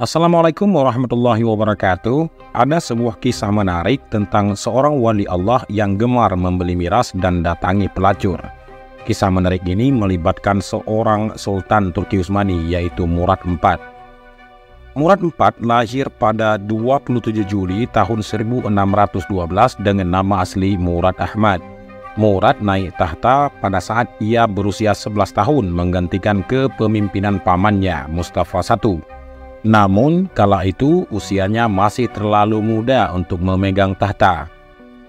Assalamualaikum warahmatullahi wabarakatuh. Ada sebuah kisah menarik tentang seorang wali Allah yang gemar membeli miras dan datangi pelacur. Kisah menarik ini melibatkan seorang Sultan Turki Utsmani, yaitu Murad IV. Murad IV lahir pada 27 Juli tahun 1612 dengan nama asli Murad Ahmad. Murad naik tahta pada saat ia berusia 11 tahun menggantikan kepemimpinan pamannya Mustafa I. Namun kala itu usianya masih terlalu muda untuk memegang tahta.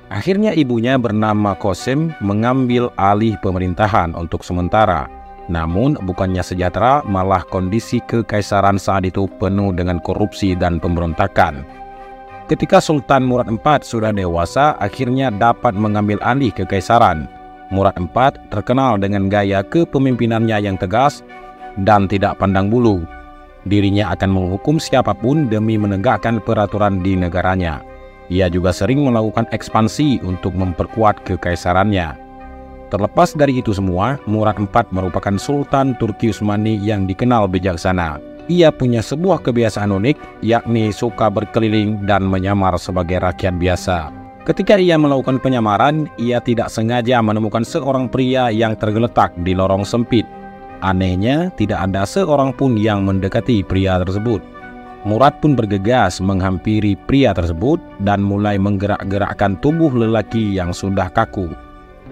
Akhirnya ibunya bernama Qasim mengambil alih pemerintahan untuk sementara. Namun bukannya sejahtera, malah kondisi kekaisaran saat itu penuh dengan korupsi dan pemberontakan. Ketika Sultan Murad IV sudah dewasa, akhirnya dapat mengambil alih kekaisaran. Murad IV terkenal dengan gaya kepemimpinannya yang tegas dan tidak pandang bulu. Dirinya akan menghukum siapapun demi menegakkan peraturan di negaranya. Ia juga sering melakukan ekspansi untuk memperkuat kekaisarannya. Terlepas dari itu semua, Murad IV merupakan Sultan Turki Utsmani yang dikenal bijaksana. Ia punya sebuah kebiasaan unik, yakni suka berkeliling dan menyamar sebagai rakyat biasa. Ketika ia melakukan penyamaran, ia tidak sengaja menemukan seorang pria yang tergeletak di lorong sempit. Anehnya, tidak ada seorang pun yang mendekati pria tersebut. Murad pun bergegas menghampiri pria tersebut dan mulai menggerak-gerakkan tubuh lelaki yang sudah kaku.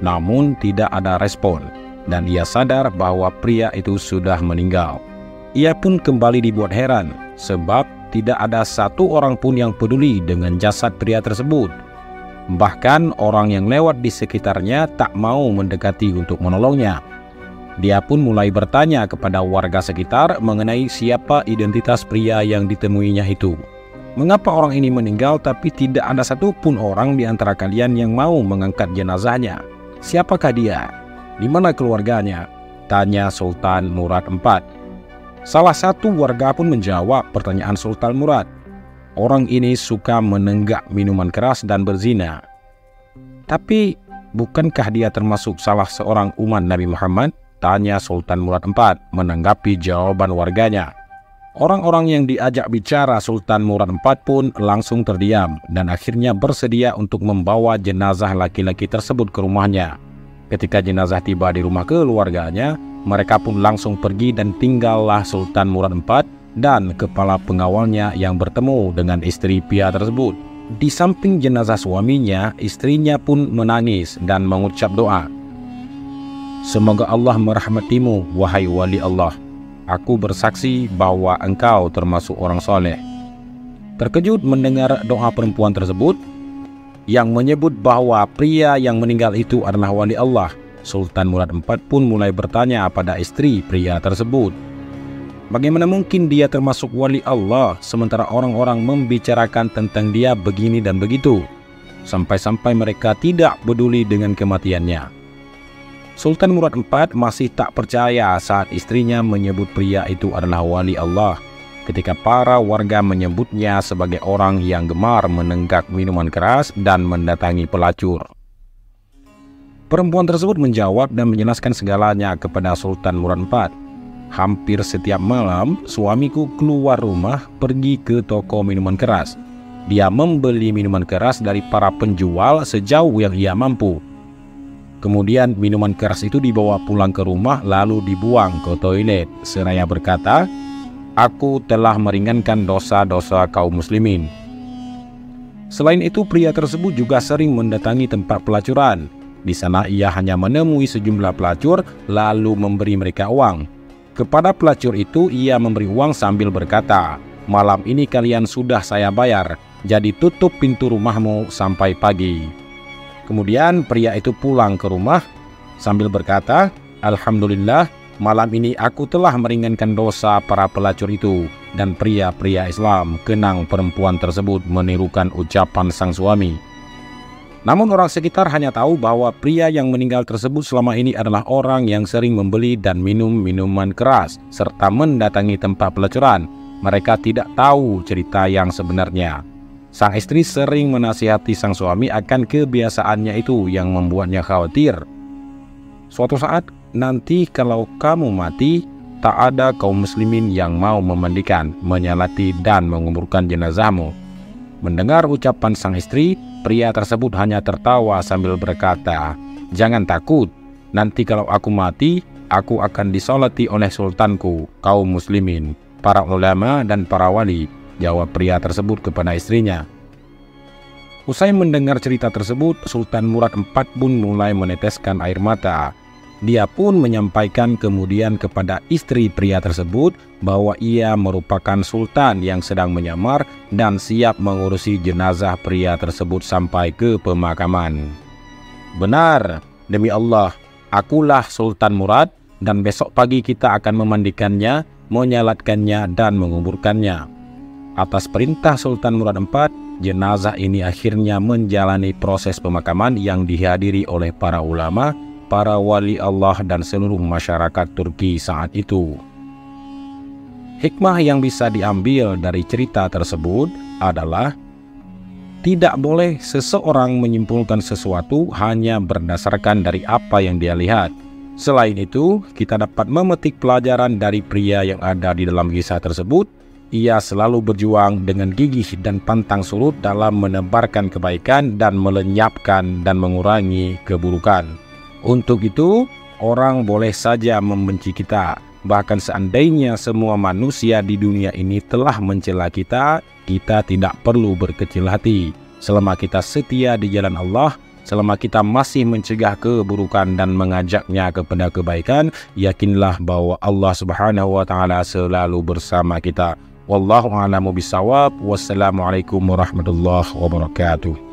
Namun tidak ada respon, dan ia sadar bahwa pria itu sudah meninggal. Ia pun kembali dibuat heran, sebab tidak ada satu orang pun yang peduli dengan jasad pria tersebut. Bahkan orang yang lewat di sekitarnya tak mau mendekati untuk menolongnya. Dia pun mulai bertanya kepada warga sekitar mengenai siapa identitas pria yang ditemuinya itu. Mengapa orang ini meninggal tapi tidak ada satupun orang di antara kalian yang mau mengangkat jenazahnya? Siapakah dia? Di mana keluarganya? Tanya Sultan Murad IV. Salah satu warga pun menjawab pertanyaan Sultan Murad. Orang ini suka menenggak minuman keras dan berzina. Tapi bukankah dia termasuk salah seorang umat Nabi Muhammad? Tanya Sultan Murad IV menanggapi jawaban warganya. Orang-orang yang diajak bicara Sultan Murad IV pun langsung terdiam dan akhirnya bersedia untuk membawa jenazah laki-laki tersebut ke rumahnya. Ketika jenazah tiba di rumah keluarganya, mereka pun langsung pergi dan tinggallah Sultan Murad IV dan kepala pengawalnya yang bertemu dengan istri pria tersebut. Di samping jenazah suaminya, istrinya pun menangis dan mengucap doa. Semoga Allah merahmatimu, wahai wali Allah. Aku bersaksi bahwa engkau termasuk orang soleh. Terkejut mendengar doa perempuan tersebut yang menyebut bahwa pria yang meninggal itu adalah wali Allah, Sultan Murad IV pun mulai bertanya pada istri pria tersebut. Bagaimana mungkin dia termasuk wali Allah sementara orang-orang membicarakan tentang dia begini dan begitu, sampai-sampai mereka tidak peduli dengan kematiannya. Sultan Murad IV masih tak percaya saat istrinya menyebut pria itu adalah wali Allah, ketika para warga menyebutnya sebagai orang yang gemar menenggak minuman keras dan mendatangi pelacur. Perempuan tersebut menjawab dan menjelaskan segalanya kepada Sultan Murad IV. Hampir setiap malam, suamiku keluar rumah pergi ke toko minuman keras. Dia membeli minuman keras dari para penjual sejauh yang ia mampu. Kemudian minuman keras itu dibawa pulang ke rumah lalu dibuang ke toilet, seraya berkata, "Aku telah meringankan dosa-dosa kaum muslimin." Selain itu, pria tersebut juga sering mendatangi tempat pelacuran. Di sana ia hanya menemui sejumlah pelacur lalu memberi mereka uang. Kepada pelacur itu ia memberi uang sambil berkata, "Malam ini kalian sudah saya bayar, jadi tutup pintu rumahmu sampai pagi." Kemudian pria itu pulang ke rumah sambil berkata, "Alhamdulillah, malam ini aku telah meringankan dosa para pelacur itu." Dan pria-pria Islam kenang perempuan tersebut menirukan ucapan sang suami. Namun orang sekitar hanya tahu bahwa pria yang meninggal tersebut selama ini adalah orang yang sering membeli dan minum minuman keras serta mendatangi tempat pelacuran. Mereka tidak tahu cerita yang sebenarnya. Sang istri sering menasihati sang suami akan kebiasaannya itu yang membuatnya khawatir. Suatu saat nanti kalau kamu mati, tak ada kaum muslimin yang mau memandikan, menyalati dan menguburkan jenazahmu." Mendengar ucapan sang istri, pria tersebut hanya tertawa sambil berkata, "Jangan takut, nanti kalau aku mati, aku akan disolati oleh sultanku, kaum muslimin, para ulama dan para wali," jawab pria tersebut kepada istrinya. Usai mendengar cerita tersebut, Sultan Murad IV pun mulai meneteskan air mata. Dia pun menyampaikan kemudian kepada istri pria tersebut bahwa ia merupakan sultan yang sedang menyamar dan siap mengurusi jenazah pria tersebut sampai ke pemakaman. "Benar, demi Allah, akulah Sultan Murad dan besok pagi kita akan memandikannya, menyalatkannya dan menguburkannya." Atas perintah Sultan Murad IV, jenazah ini akhirnya menjalani proses pemakaman yang dihadiri oleh para ulama, para wali Allah dan seluruh masyarakat Turki saat itu. Hikmah yang bisa diambil dari cerita tersebut adalah tidak boleh seseorang menyimpulkan sesuatu hanya berdasarkan dari apa yang dia lihat. Selain itu, kita dapat memetik pelajaran dari pria yang ada di dalam kisah tersebut. Ia selalu berjuang dengan gigih dan pantang surut dalam menebarkan kebaikan dan melenyapkan dan mengurangi keburukan. Untuk itu, orang boleh saja membenci kita. Bahkan seandainya semua manusia di dunia ini telah mencela kita, kita tidak perlu berkecil hati. Selama kita setia di jalan Allah, selama kita masih mencegah keburukan dan mengajaknya kepada kebaikan, yakinlah bahwa Allah Subhanahu wa Ta'ala selalu bersama kita. Wallahu a'lamu bishawab. Wassalamualaikum warahmatullahi wabarakatuh.